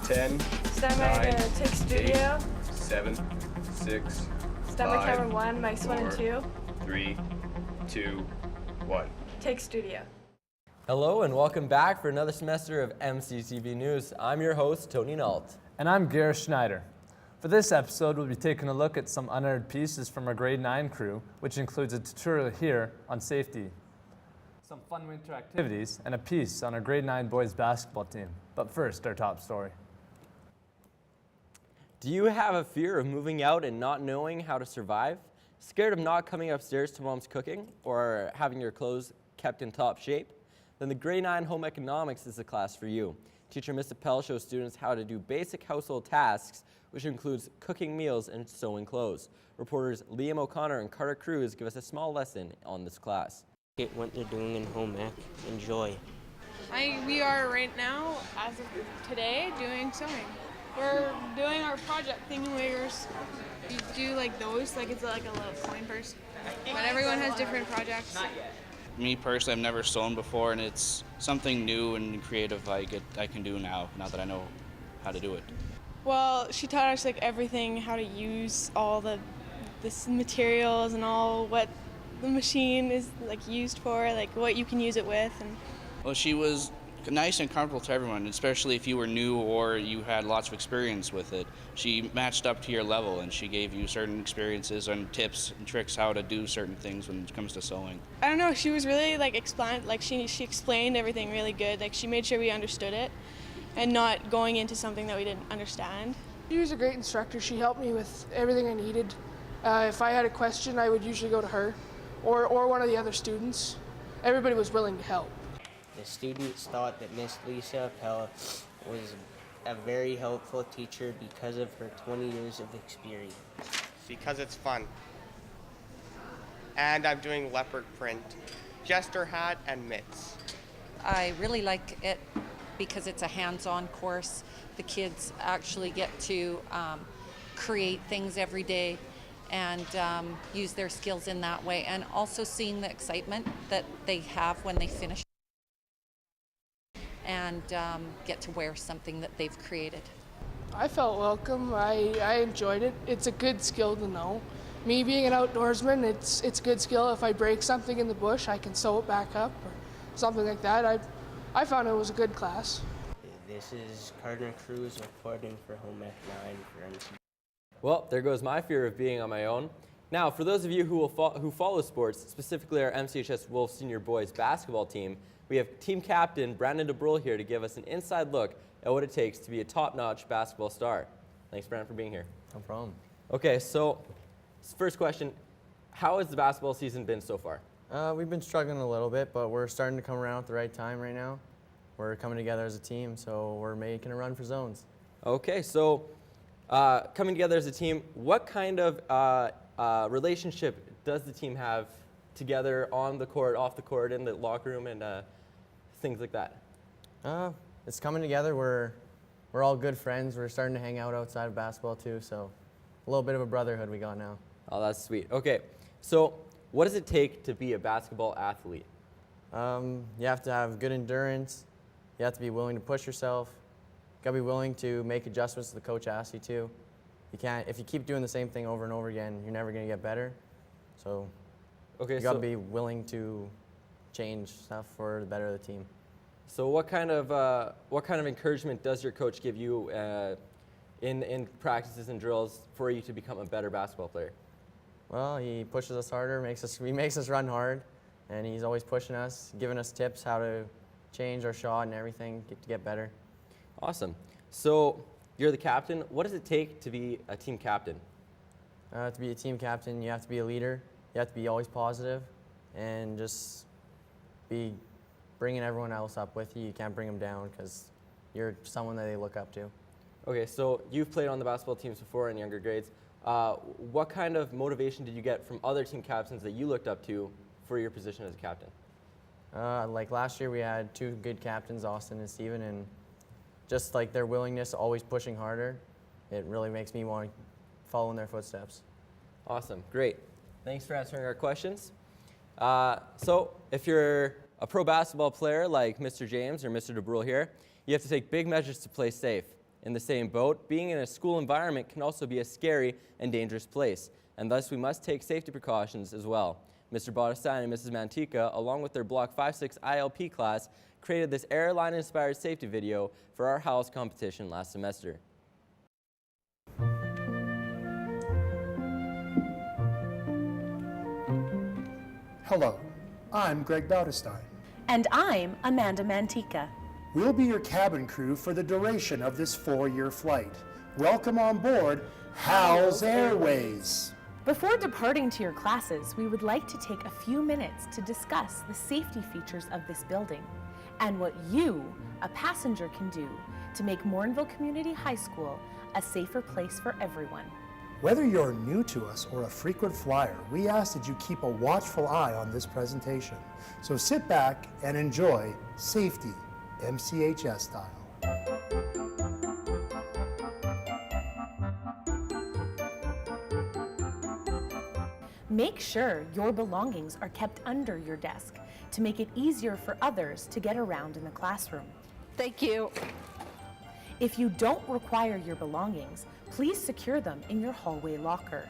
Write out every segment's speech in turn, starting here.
Ten. Stand by to take studio. 7, 6. Stand by camera 1, mics 1 and 2. 3, 2, 1. Take studio. Hello and welcome back for another semester of MCTV News. I'm your host, Tony Nault. And I'm Gareth Schneider. For this episode, we'll be taking a look at some unaired pieces from our grade 9 crew, which includes a tutorial here on safety, some fun winter activities, and a piece on our grade 9 boys basketball team. But first, our top story. Do you have a fear of moving out and not knowing how to survive? Scared of not coming upstairs to mom's cooking or having your clothes kept in top shape? Then the grade 9 home economics is the class for you. Teacher Miss Appel shows students how to do basic household tasks, which includes cooking meals and sewing clothes. Reporters Liam O'Connor and Carter Cruz give us a small lesson on this class. Get what they're doing in home ec. Enjoy. We are right now, as of today, doing sewing. We're doing our project thingamajigers. You do like those, like it's like a little coin purse. But everyone has different projects. Me personally, I've never sewn before, and it's something new and creative I can do now that I know how to do it. Well, she taught us like everything, how to use all this materials and all what the machine is like used for, like what you can use it with. And Well, she was nice and comfortable to everyone, especially if you were new or you had lots of experience with it. She matched up to your level, and she gave you certain experiences and tips and tricks how to do certain things when it comes to sewing. I don't know, she was really like she explained everything really good. Like she made sure we understood it and not going into something that we didn't understand. She was a great instructor. She helped me with everything I needed. If I had a question, I would usually go to her or one of the other students. Everybody was willing to help. The students thought that Miss Lisa Appel was a very helpful teacher because of her 20 years of experience. Because it's fun. And I'm doing leopard print, jester hat, and mitts. I really like it because it's a hands-on course. The kids actually get to create things every day and use their skills in that way, and also seeing the excitement that they have when they finish and get to wear something that they've created. I felt welcome. I enjoyed it. It's a good skill to know. Me being an outdoorsman, it's a good skill. If I break something in the bush, I can sew it back up or something like that. I found it was a good class. This is Carter Cruz reporting for Home Ec 9 for MC. Well, there goes my fear of being on my own. Now, for those of you who follow sports, specifically our MCHS Wolves Senior Boys basketball team, we have team captain Brandon DeBrule here to give us an inside look at what it takes to be a top-notch basketball star. Thanks, Brandon, for being here. No problem. Okay, so first question, how has the basketball season been so far? We've been struggling a little bit, but we're starting to come around at the right time right now. We're coming together as a team, so we're making a run for zones. Okay, so coming together as a team, what kind of relationship does the team have together on the court, off the court, in the locker room, and things like that? It's coming together. We're all good friends. We're starting to hang out outside of basketball too, so a little bit of a brotherhood we got now. Oh, that's sweet. Okay, so what does it take to be a basketball athlete? You have to have good endurance. You have to be willing to push yourself. You got to be willing to make adjustments the coach asks you to. If you keep doing the same thing over and over again, you're never going to get better. So you got to be willing to change stuff for the better of the team. So what kind of encouragement does your coach give you in practices and drills for you to become a better basketball player? Well, he pushes us harder, he makes us run hard, and he's always pushing us, giving us tips how to change our shot and everything to get better. Awesome. So you're the captain. What does it take to be a team captain? To be a team captain, you have to be a leader. You have to be always positive and just be bringing everyone else up with you. You can't bring them down because you're someone that they look up to. Okay, so you've played on the basketball teams before in younger grades. What kind of motivation did you get from other team captains that you looked up to for your position as a captain? Like last year, we had two good captains, Austin and Steven, and just like their willingness, always pushing harder, it really makes me want to follow in their footsteps. Awesome, great. Thanks for answering our questions. So if you're a pro basketball player like Mr. James or Mr. DeBrule here, you have to take big measures to play safe. In the same boat, being in a school environment can also be a scary and dangerous place, and thus we must take safety precautions as well. Mr. Bottestein and Mrs. Mantica, along with their Block 5-6 ILP class, created this airline-inspired safety video for our house competition last semester. Hello, I'm Greg Bottestein. And I'm Amanda Mantica. We'll be your cabin crew for the duration of this 4-year flight. Welcome on board Hal's Airways. Before departing to your classes, we would like to take a few minutes to discuss the safety features of this building and what you, a passenger, can do to make Morinville Community High School a safer place for everyone. Whether you're new to us or a frequent flyer, we ask that you keep a watchful eye on this presentation. So sit back and enjoy safety, MCHS style. Make sure your belongings are kept under your desk to make it easier for others to get around in the classroom. Thank you. If you don't require your belongings, please secure them in your hallway locker.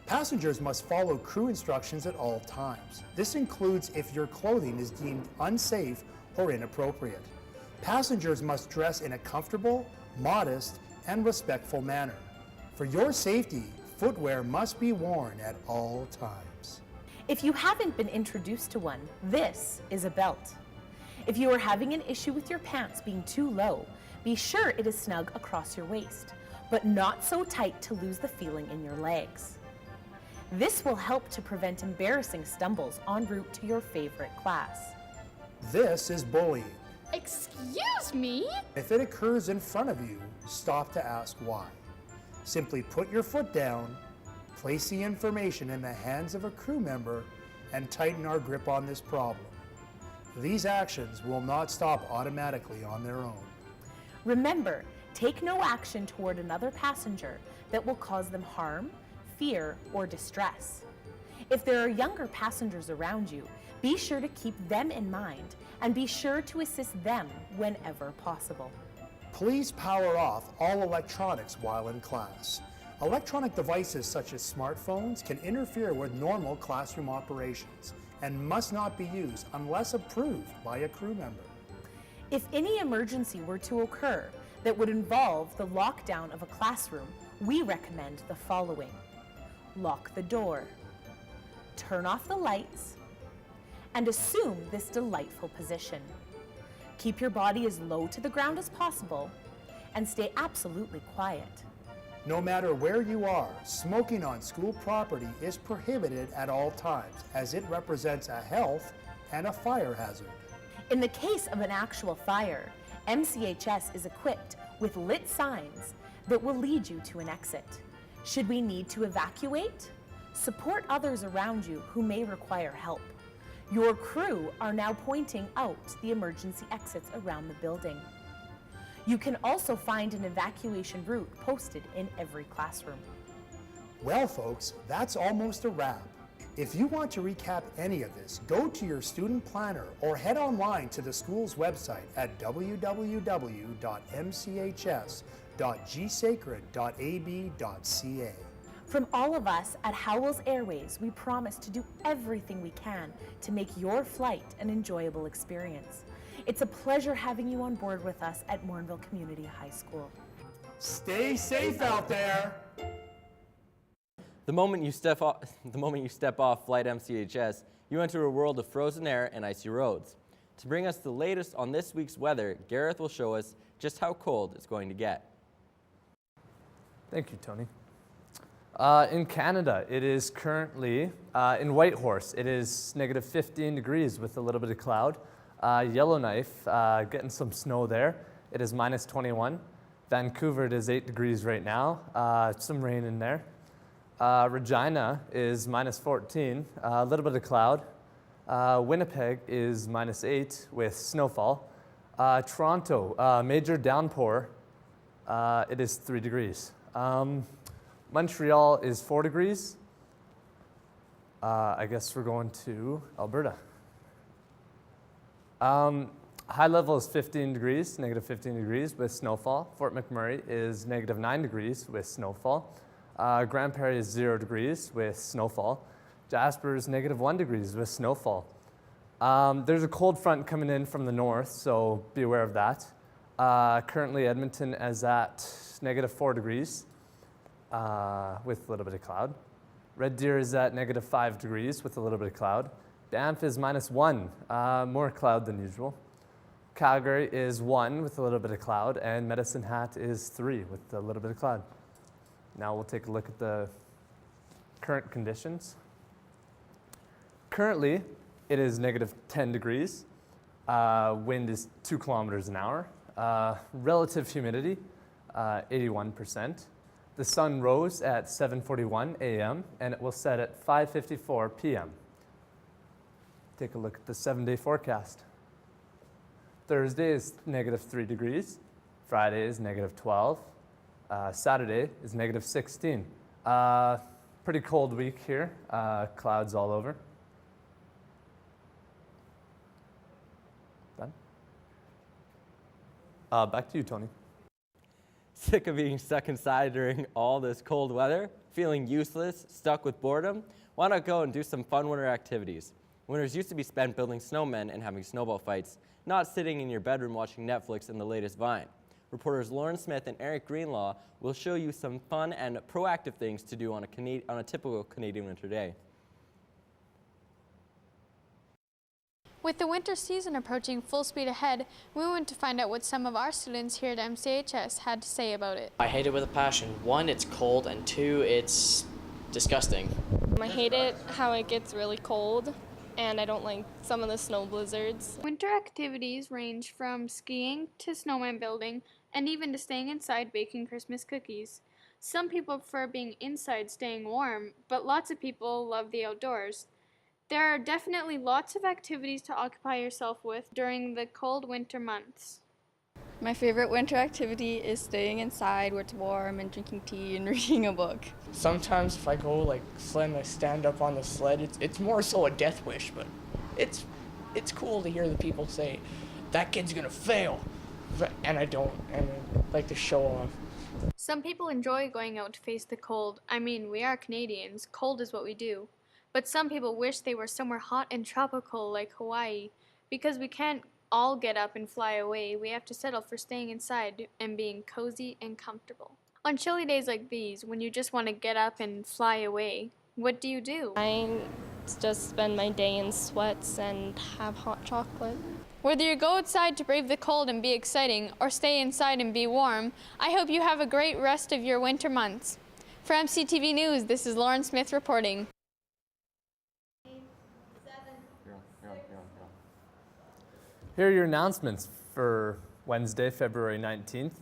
Passengers must follow crew instructions at all times. This includes if your clothing is deemed unsafe or inappropriate. Passengers must dress in a comfortable, modest, and respectful manner. For your safety, footwear must be worn at all times. If you haven't been introduced to one, this is a belt. If you are having an issue with your pants being too low, be sure it is snug across your waist, but not so tight to lose the feeling in your legs. This will help to prevent embarrassing stumbles en route to your favorite class. This is bullying. Excuse me? If it occurs in front of you, stop to ask why. Simply put your foot down, place the information in the hands of a crew member, and tighten our grip on this problem. These actions will not stop automatically on their own. Remember, take no action toward another passenger that will cause them harm, fear, or distress. If there are younger passengers around you, be sure to keep them in mind and be sure to assist them whenever possible. Please power off all electronics while in class. Electronic devices such as smartphones can interfere with normal classroom operations and must not be used unless approved by a crew member. If any emergency were to occur that would involve the lockdown of a classroom, we recommend the following. Lock the door, turn off the lights, and assume this delightful position. Keep your body as low to the ground as possible and stay absolutely quiet. No matter where you are, smoking on school property is prohibited at all times as it represents a health and a fire hazard. In the case of an actual fire, MCHS is equipped with lit signs that will lead you to an exit. Should we need to evacuate, support others around you who may require help. Your crew are now pointing out the emergency exits around the building. You can also find an evacuation route posted in every classroom. Well, folks, that's almost a wrap. If you want to recap any of this, go to your student planner or head online to the school's website at www.mchs.gsacred.ab.ca. From all of us at Howells Airways, we promise to do everything we can to make your flight an enjoyable experience. It's a pleasure having you on board with us at Morinville Community High School. Stay safe out there. The moment you step off Flight MCHS, you enter a world of frozen air and icy roads. To bring us the latest on this week's weather, Gareth will show us just how cold it's going to get. Thank you, Tony. In Canada, it is currently, in Whitehorse, it is negative 15 degrees with a little bit of cloud. Yellowknife, getting some snow there. It is minus 21. Vancouver, it is 8 degrees right now. Some rain in there. Regina is minus 14, a little bit of cloud. Winnipeg is -8 with snowfall. Toronto, major downpour. It is 3 degrees. Montreal is 4 degrees. I guess we're going to Alberta. High level is 15 degrees, negative 15 degrees with snowfall. Fort McMurray is negative 9 degrees with snowfall. Grand Prairie is 0 degrees with snowfall. Jasper is negative 1 degrees with snowfall. There's a cold front coming in from the north, so be aware of that. Currently Edmonton is at negative 4 degrees with a little bit of cloud. Red Deer is at negative 5 degrees with a little bit of cloud. Banff is -1, more cloud than usual. Calgary is 1 with a little bit of cloud, and Medicine Hat is 3 with a little bit of cloud. Now we'll take a look at the current conditions. Currently, it is negative 10 degrees. Wind is 2 kilometers an hour. Relative humidity, 81%. The sun rose at 7:41 a.m. and it will set at 5:54 p.m. Take a look at the 7-day forecast. Thursday is negative 3 degrees. Friday is negative 12. Saturday is negative 16. Pretty cold week here. Clouds all over. Done? Back to you, Tony. Sick of being stuck inside during all this cold weather? Feeling useless, stuck with boredom? Why not go and do some fun winter activities? Winters used to be spent building snowmen and having snowball fights, not sitting in your bedroom watching Netflix and the latest Vine. Reporters Lauren Smith and Eric Greenlaw will show you some fun and proactive things to do on a typical Canadian winter day. With the winter season approaching full speed ahead, we went to find out what some of our students here at MCHS had to say about it. I hate it with a passion. 1, it's cold, and 2, it's disgusting. I hate it how it gets really cold, and I don't like some of the snow blizzards. Winter activities range from skiing to snowman building and even to staying inside baking Christmas cookies. Some people prefer being inside staying warm, but lots of people love the outdoors. There are definitely lots of activities to occupy yourself with during the cold winter months. My favorite winter activity is staying inside where it's warm and drinking tea and reading a book. Sometimes if I go like sled and I stand up on the sled, it's more so a death wish, but it's cool to hear the people say, that kid's gonna fail, and I don't, and I like to show off. Some people enjoy going out to face the cold. I mean, we are Canadians, cold is what we do. But some people wish they were somewhere hot and tropical like Hawaii. Because we can't all get up and fly away, we have to settle for staying inside and being cozy and comfortable. On chilly days like these, when you just want to get up and fly away, what do you do? I just spend my day in sweats and have hot chocolate. Whether you go outside to brave the cold and be exciting, or stay inside and be warm, I hope you have a great rest of your winter months. For MCTV News, this is Lauren Smith reporting. Here are your announcements for Wednesday, February 19th.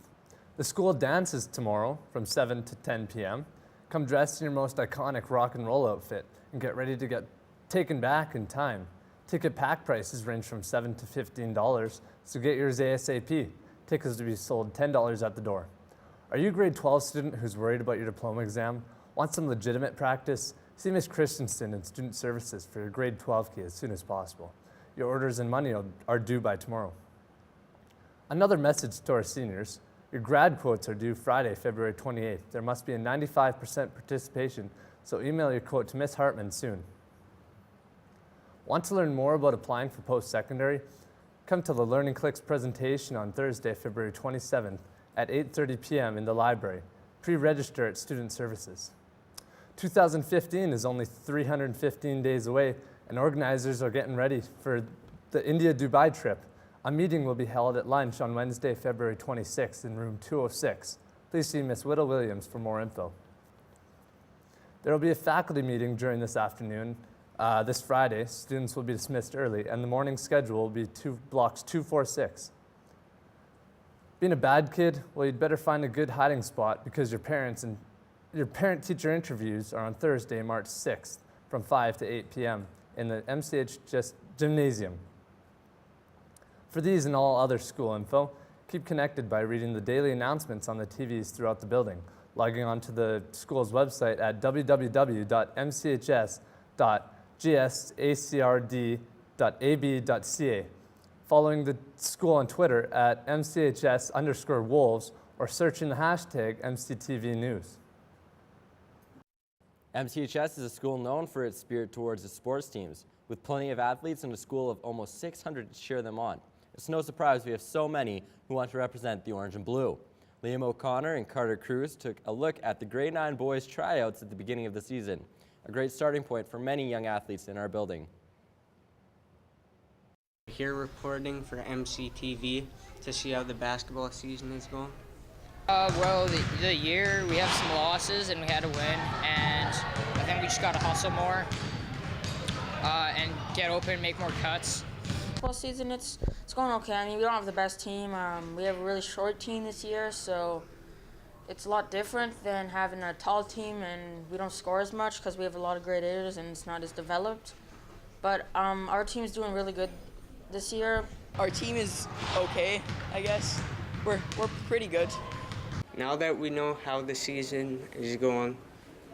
The school dances tomorrow from 7 to 10 p.m. Come dressed in your most iconic rock and roll outfit and get ready to get taken back in time. Ticket pack prices range from $7 to $15, so get yours ASAP. Tickets to be sold $10 at the door. Are you a grade 12 student who's worried about your diploma exam? Want some legitimate practice? See Ms. Christensen in Student Services for your grade 12 key as soon as possible. Your orders and money are due by tomorrow. Another message to our seniors. Your grad quotes are due Friday, February 28th. There must be a 95% participation, so email your quote to Ms. Hartman soon. Want to learn more about applying for post-secondary? Come to the Learning Clicks presentation on Thursday, February 27th at 8:30 p.m. in the library. Pre-register at Student Services. 2015 is only 315 days away, and organizers are getting ready for the India-Dubai trip. A meeting will be held at lunch on Wednesday, February 26th in room 206. Please see Ms. Whittle-Williams for more info. There will be a faculty meeting during this afternoon. This Friday, students will be dismissed early, and the morning schedule will be blocks 246. Being a bad kid? Well, you'd better find a good hiding spot because your parent-teacher interviews are on Thursday, March 6th from 5 to 8 p.m. in the MCH Gymnasium. For these and all other school info, keep connected by reading the daily announcements on the TVs throughout the building, logging on to the school's website at www.mchs.gsacrd.ab.ca, following the school on Twitter at MCHS_Wolves, or searching the hashtag MCTV News. MCHS is a school known for its spirit towards its sports teams, with plenty of athletes and a school of almost 600 to cheer them on. It's no surprise we have so many who want to represent the orange and blue. Liam O'Connor and Carter Cruz took a look at the grade 9 boys tryouts at the beginning of the season, a great starting point for many young athletes in our building. Here reporting for MCTV to see how the basketball season is going. Well, the year we have some losses and we had to win, and I think we just got to hustle more and get open, make more cuts. Football season, it's going okay. I mean, we don't have the best team. We have a really short team this year, so it's a lot different than having a tall team, and we don't score as much because we have a lot of great hitters and it's not as developed. But our team's doing really good this year. Our team is okay, I guess. We're pretty good. Now that we know how the season is going,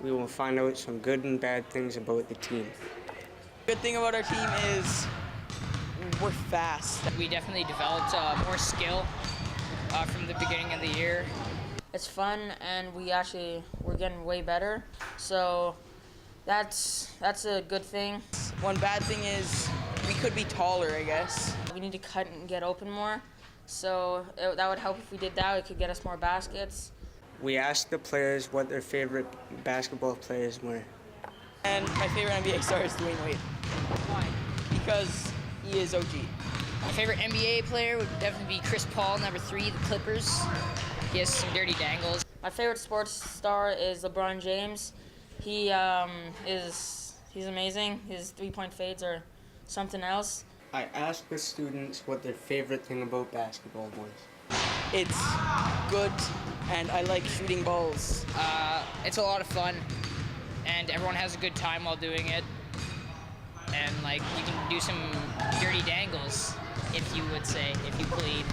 we will find out some good and bad things about the team. Good thing about our team is we're fast. We definitely developed more skill from the beginning of the year. It's fun, and we're getting way better. So that's a good thing. One bad thing is we could be taller, I guess. We need to cut and get open more. So that would help if we did that. It could get us more baskets. We asked the players what their favorite basketball players were. And my favorite NBA star is Dwayne Wade. Why? Because he is OG. My favorite NBA player would definitely be Chris Paul, number 3, the Clippers. He has some dirty dangles. My favorite sports star is LeBron James. He's amazing. His three-point fades are something else. I asked the students what their favorite thing about basketball was. It's good, and I like shooting balls. It's a lot of fun, and everyone has a good time while doing it. And like you can do some dirty dangles, if you would say, if you plead.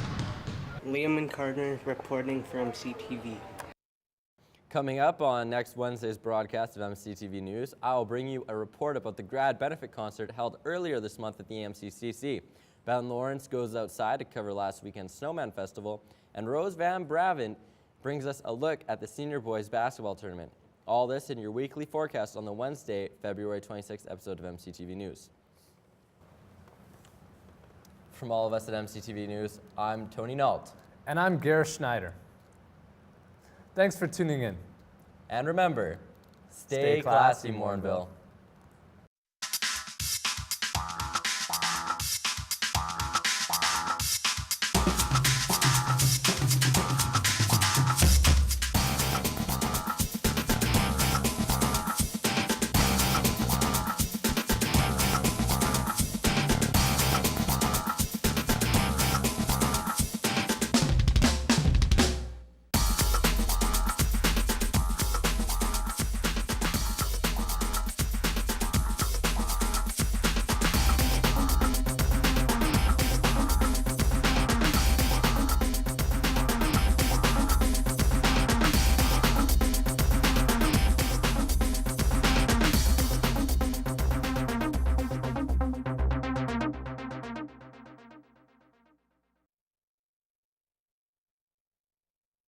Liam and Carter reporting for MCTV. Coming up on next Wednesday's broadcast of MCTV News, I will bring you a report about the grad benefit concert held earlier this month at the MCCC. Ben Lawrence goes outside to cover last weekend's Snowman Festival, and Rose Van Bravent brings us a look at the senior boys basketball tournament. All this in your weekly forecast on the Wednesday, February 26th episode of MCTV News. From all of us at MCTV News, I'm Tony Nault. And I'm Gareth Schneider. Thanks for tuning in. And remember, stay classy, Morinville.